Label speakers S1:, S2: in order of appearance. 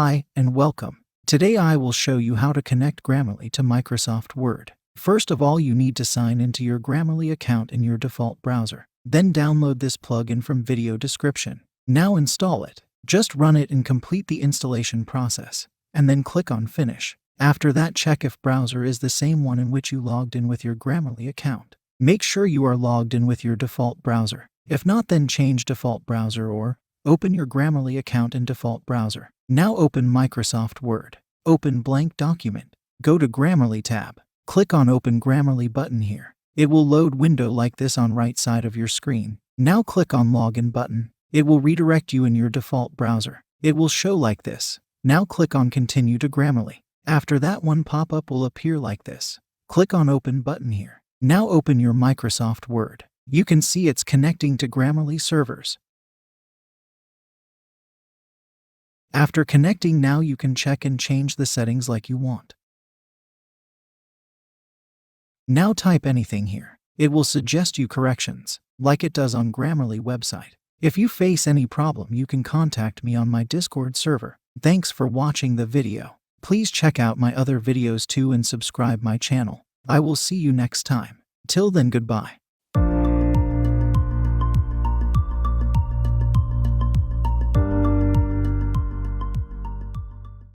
S1: Hi, and welcome. Today I will show you how to connect Grammarly to Microsoft Word. First of all, you need to sign into your Grammarly account in your default browser. Then download this plugin from video description. Now install it. Just run it and complete the installation process, and then click on Finish. After that, check if browser is the same one in which you logged in with your Grammarly account. Make sure you are logged in with your default browser. If not, then change default browser or open your Grammarly account in default browser. Now open Microsoft Word. Open blank document. Go to Grammarly tab. Click on Open Grammarly button here. It will load window like this on right side of your screen. Now click on Login button. It will redirect you in your default browser. It will show like this. Now click on Continue to Grammarly. After that, one pop-up will appear like this. Click on Open button here. Now open your Microsoft Word. You can see it's connecting to Grammarly servers. After connecting, now you can check and change the settings like you want. Now type anything here. It will suggest you corrections, like it does on Grammarly website. If you face any problem, you can contact me on my Discord server. Thanks for watching the video. Please check out my other videos too and subscribe my channel. I will see you next time. Till then, goodbye.